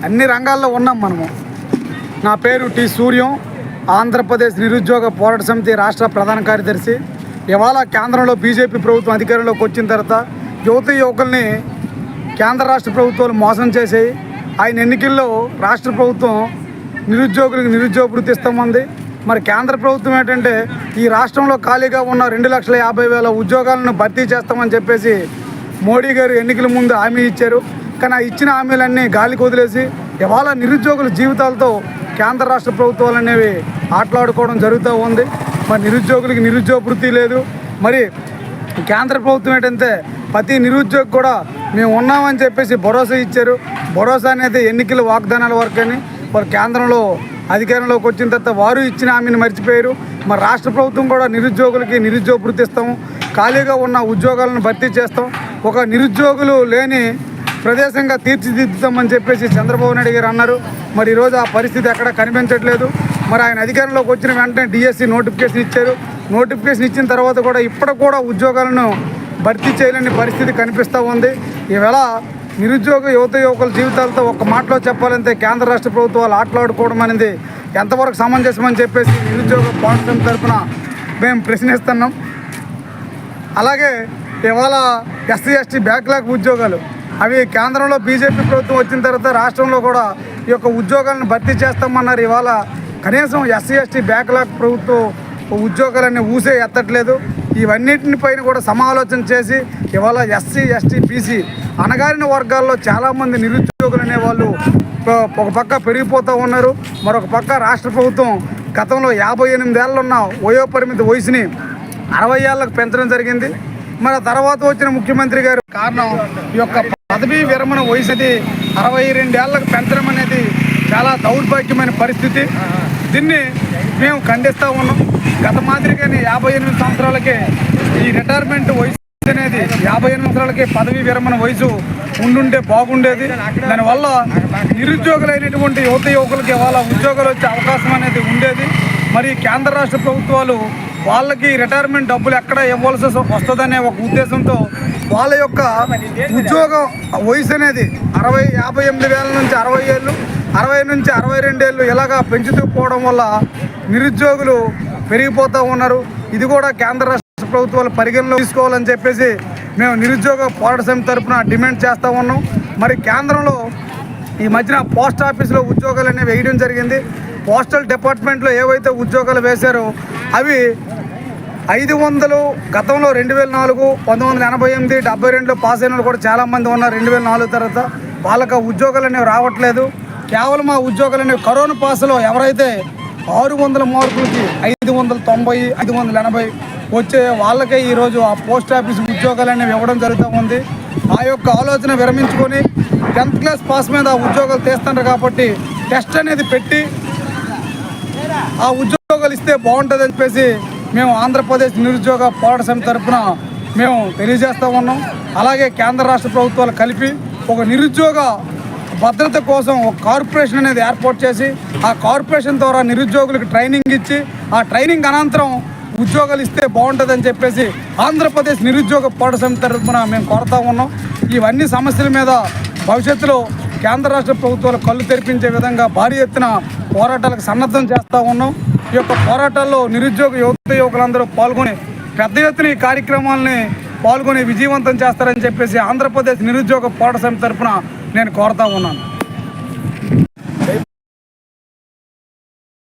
అన్ని రంగాల్లో ఉన్నాం మనము. నా పేరు టి సూర్యం, ఆంధ్రప్రదేశ్ నిరుద్యోగ పోరాట సమితి రాష్ట్ర ప్రధాన కార్యదర్శి. ఇవాళ కేంద్రంలో బీజేపీ ప్రభుత్వం అధికారంలోకి వచ్చిన తర్వాత యువకుల్ని కేంద్ర రాష్ట్ర ప్రభుత్వాలు మోసం చేసాయి. ఆయన ఎన్నికల్లో రాష్ట్ర ప్రభుత్వం నిరుద్యోగులకు నిరుద్యోగ వృత్తి ఇస్తామంది. మరి కేంద్ర ప్రభుత్వం ఏంటంటే ఈ రాష్ట్రంలో ఖాళీగా ఉన్న 2,50,000 ఉద్యోగాలను భర్తీ చేస్తామని చెప్పేసి మోడీ గారు ఎన్నికల ముందు హామీ ఇచ్చారు. కానీ ఆ ఇచ్చిన హామీలన్నీ గాలికి వదిలేసి ఇవాళ నిరుద్యోగుల జీవితాలతో కేంద్ర రాష్ట్ర ప్రభుత్వాలు అనేవి ఆటలాడుకోవడం జరుగుతూ ఉంది. మరి నిరుద్యోగులకి నిరుద్యోగ వృత్తి లేదు. మరి కేంద్ర ప్రభుత్వం ఏంటంటే ప్రతి నిరుద్యోగి కూడా మేము ఉన్నామని చెప్పేసి భరోసా ఇచ్చారు. భరోసా అనేది ఎన్నికల వాగ్దానాల వరకు అని మరి కేంద్రంలో అధికారంలోకి వచ్చిన తర్వాత వారు ఇచ్చిన హామీని మర్చిపోయారు. మరి రాష్ట్ర ప్రభుత్వం కూడా నిరుద్యోగులకి నిరుద్యోగ వృత్తి ఇస్తాము, ఖాళీగా ఉన్న ఉద్యోగాలను భర్తీ చేస్తాం, ఒక నిరుద్యోగులు లేని ప్రదేశంగా తీర్చిదిద్దుతామని చెప్పేసి చంద్రబాబు నాయుడు గారు అన్నారు. మరి ఈరోజు ఆ పరిస్థితి ఎక్కడ కనిపించట్లేదు. మరి ఆయన అధికారంలోకి వచ్చిన వెంటనే డిఎస్సి నోటిఫికేషన్ ఇచ్చారు. నోటిఫికేషన్ ఇచ్చిన తర్వాత కూడా ఇప్పటికి కూడా ఉద్యోగాలను భర్తీ చేయలేని పరిస్థితి కనిపిస్తూ ఉంది. ఈవేళ నిరుద్యోగ యువకుల జీవితాలతో ఒక్క మాటలో చెప్పాలంటే కేంద్ర రాష్ట్ర ప్రభుత్వాలు ఆటలాడుకోవడం అనేది ఎంతవరకు సమంజసమని చెప్పేసి నిరుద్యోగ పోరాట సమితి తరఫున మేము ప్రశ్నిస్తున్నాం. అలాగే ఇవాళ ఎస్సీ ఎస్టీ బ్యాక్లాగ్ ఉద్యోగాలు అవి కేంద్రంలో బీజేపీ ప్రభుత్వం వచ్చిన తర్వాత రాష్ట్రంలో కూడా ఈ యొక్క ఉద్యోగాలను భర్తీ చేస్తామన్నారు. ఇవాళ కనీసం ఎస్సీ ఎస్టీ బ్యాక్లాగ్ ప్రభుత్వం ఉద్యోగాలన్నీ ఊసే ఎత్తట్లేదు. ఇవన్నిటిపైన కూడా సమాలోచన చేసి ఇవాళ ఎస్సీ ఎస్టీ బీసీ అణగారిన వర్గాల్లో చాలామంది నిరుద్యోగులు అనేవాళ్ళు ఒక పక్క పెరిగిపోతూ ఉన్నారు. మరొక పక్క రాష్ట్ర ప్రభుత్వం గతంలో 58 ఏళ్ళు ఉన్న వయోపరిమితి వయసుని 60 ఏళ్ళకు పెంచడం జరిగింది. మరి తర్వాత వచ్చిన ముఖ్యమంత్రి గారు కారణం ఈ యొక్క పదవీ విరమణ వయసు అది 62 ఏళ్ళకు పెంచడం అనేది చాలా దౌర్భాగ్యమైన పరిస్థితి. దీన్ని మేము ఖండిస్తూ ఉన్నాం. గత మాదిరిగానే 58 సంవత్సరాలకే ఈ రిటైర్మెంట్ వయసు అనేది 58 సంవత్సరాలకే పదవీ విరమణ వయసు ఉండుంటే బాగుండేది. దానివల్ల నిరుద్యోగులైనటువంటి యువకులకి వాళ్ళ ఉద్యోగాలు వచ్చే అవకాశం అనేది ఉండేది. మరి కేంద్ర రాష్ట్ర ప్రభుత్వాలు వాళ్ళకి రిటైర్మెంట్ డబ్బులు ఎక్కడ ఇవ్వాల్సి వస్తుందనే ఒక ఉద్దేశంతో వాళ్ళ యొక్క ఉద్యోగ వయసు అనేది 58 ఏళ్ళ నుంచి 60 ఏళ్ళు, 60 నుంచి 62 ఏళ్ళు ఇలాగా పెంచుతూ పోవడం వల్ల నిరుద్యోగులు పెరిగిపోతూ ఉన్నారు. ఇది కూడా కేంద్ర రాష్ట్ర ప్రభుత్వాలు పరిగణలో తీసుకోవాలని చెప్పేసి మేము నిరుద్యోగ పోరాట సమితి తరఫున డిమాండ్ చేస్తూ ఉన్నాం. మరి కేంద్రంలో ఈ మధ్యన పోస్ట్ ఆఫీసులో ఉద్యోగాలు అనేవి వేయడం జరిగింది. పోస్టల్ డిపార్ట్మెంట్లో ఏవైతే ఉద్యోగాలు వేశారో అవి 500 గతంలో 2004, 1988, 72 పాస్ అయిన కూడా చాలామంది ఉన్నారు. 2004 తర్వాత వాళ్ళకి ఉద్యోగాలు అనేవి రావట్లేదు. కేవలం ఆ ఉద్యోగాలు అనేవి కరోనా పాస్లో ఎవరైతే 600 మార్కులకి 590, 580 వచ్చే వాళ్ళకే ఈరోజు ఆ పోస్ట్ ఆఫీస్ ఉద్యోగాలు అనేవి ఇవ్వడం జరుగుతూ ఉంది. ఆ యొక్క ఆలోచన విరమించుకొని 10th క్లాస్ పాస్ మీద ఉద్యోగాలు తీస్తున్నారు కాబట్టి టెస్ట్ అనేది పెట్టి ఆ ఉద్యోగాలు ఇస్తే బాగుంటుందని చెప్పేసి మేము ఆంధ్రప్రదేశ్ నిరుద్యోగ పోరాట సమితి తరఫున మేము తెలియజేస్తూ ఉన్నాం. అలాగే కేంద్ర రాష్ట్ర ప్రభుత్వాలు కలిపి ఒక నిరుద్యోగ భద్రత కోసం ఒక కార్పొరేషన్ అనేది ఏర్పాటు చేసి ఆ కార్పొరేషన్ ద్వారా నిరుద్యోగులకు ట్రైనింగ్ ఇచ్చి ఆ ట్రైనింగ్ అనంతరం ఉద్యోగాలు ఇస్తే బాగుంటుందని చెప్పేసి ఆంధ్రప్రదేశ్ నిరుద్యోగ పోరాట సమితి తరఫున మేము కోరుతూ ఉన్నాం. ఇవన్నీ సమస్యల మీద భవిష్యత్తులో కేంద్ర రాష్ట్ర ప్రభుత్వాలు కళ్ళు తెరిపించే విధంగా భారీ ఎత్తున పోరాటాలకు సన్నద్ధం చేస్తూ ఉన్నాం. ఈ యొక్క పోరాటాల్లో నిరుద్యోగ యువకులందరూ పాల్గొని పెద్ద ఎత్తున ఈ కార్యక్రమాలని పాల్గొని విజయవంతం చేస్తారని చెప్పేసి ఆంధ్రప్రదేశ్ నిరుద్యోగ పోరాట సమితి తరఫున నేను కోరుతూ ఉన్నాను.